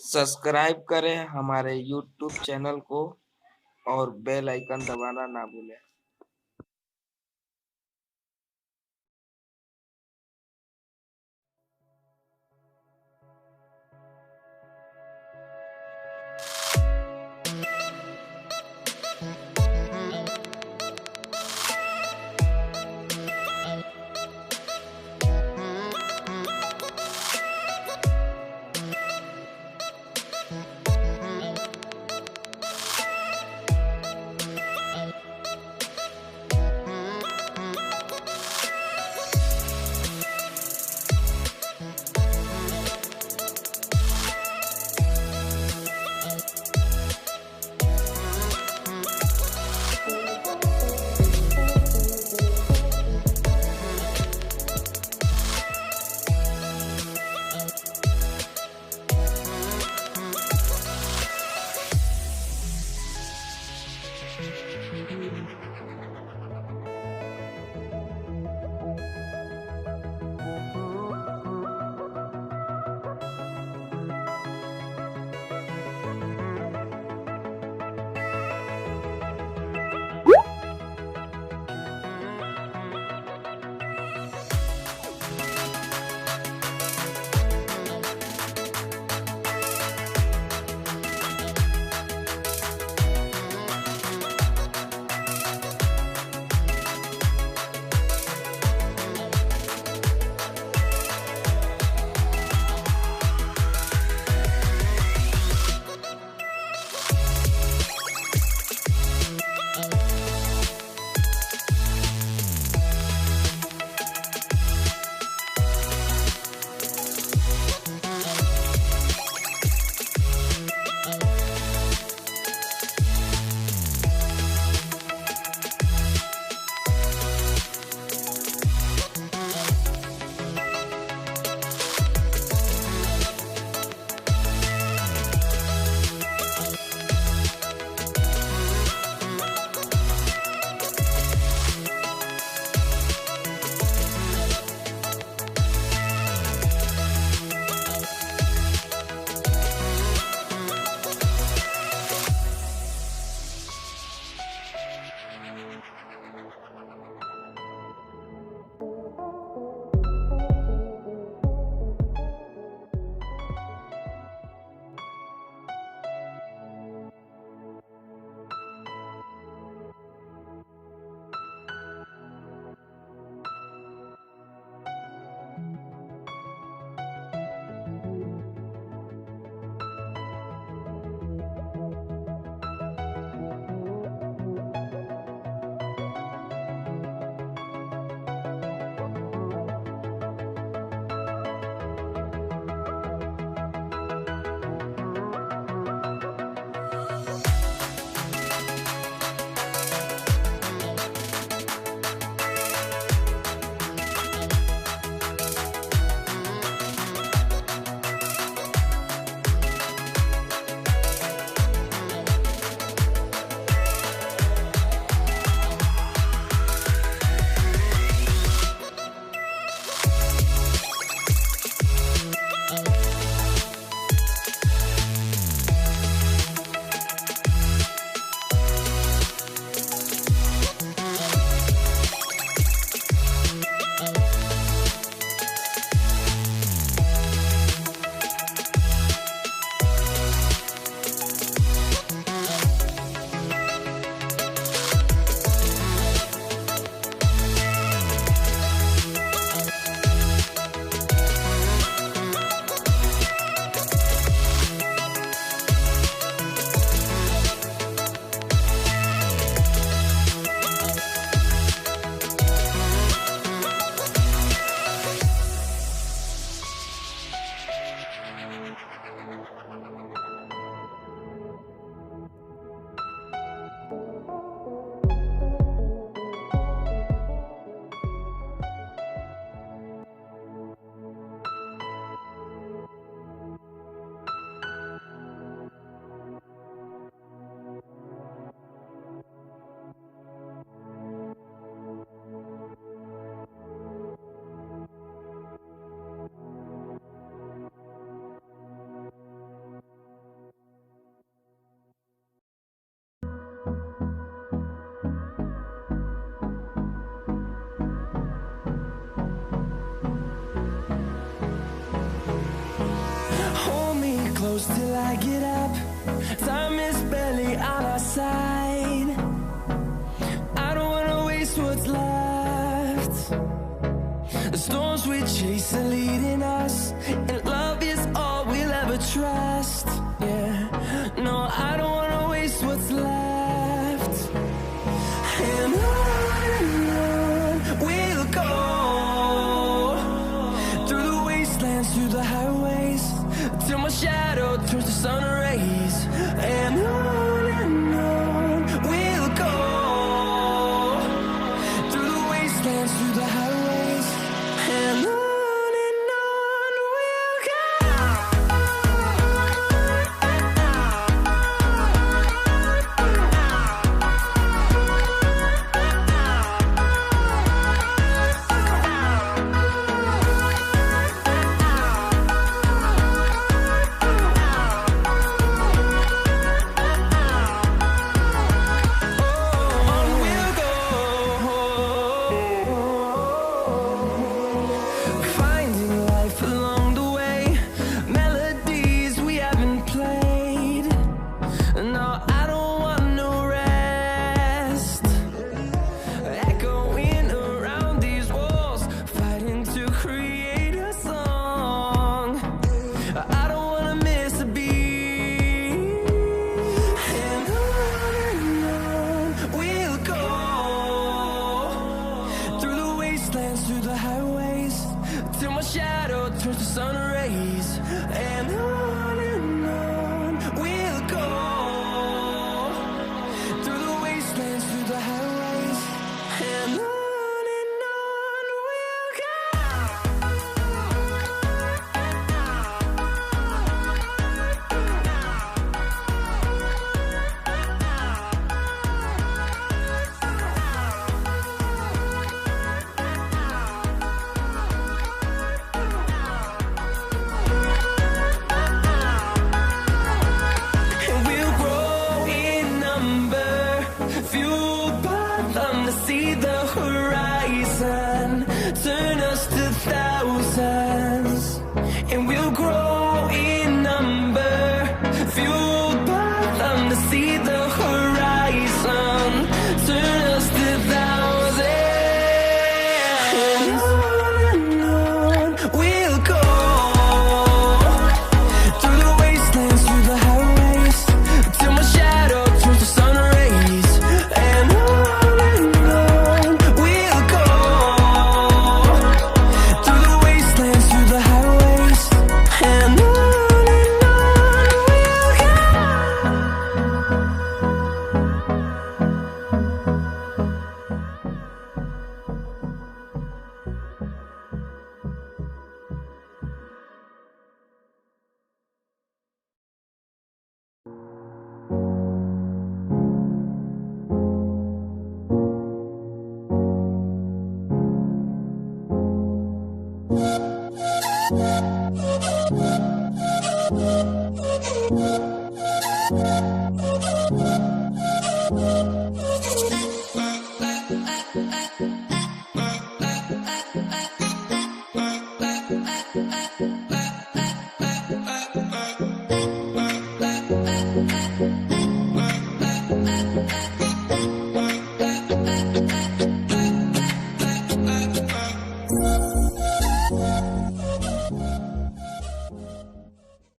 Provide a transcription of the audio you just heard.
सब्सक्राइब करें हमारे YouTube channel को और बेल आइकन दबाना ना भूलें। close till I get up. Time is barely on our side. I don't wanna waste what's left. The storms we chase are leading us, and love is all we'll ever trust. Yeah, no, I don't wanna waste what's left. And on we'll go, through the wastelands, through the highways, till my shadow turns to sun rays. And on we'll go, through the wastelands, through the highways, and on we'll go. Finding life along the way, melodies we haven't played. No, I don't want no rest. Echoing around these walls, fighting to create a song. I don't wanna miss a beat. And on we'll go, through the wastelands, through the highways, till my shadow turns to sun rays. And on we'll go, through the wastelands, through the highways, and on we'll go. And we'll grow in number, fueled by them to see the horizon, turn us to thousands. And we'll grow in number, fueled by them to see the horizon, turn us to thousands. And on we'll go, through the wastelands, through the highways, till my shadow turns to sun rays. And on we'll go, through the wastelands, through the highways, and on we'll go.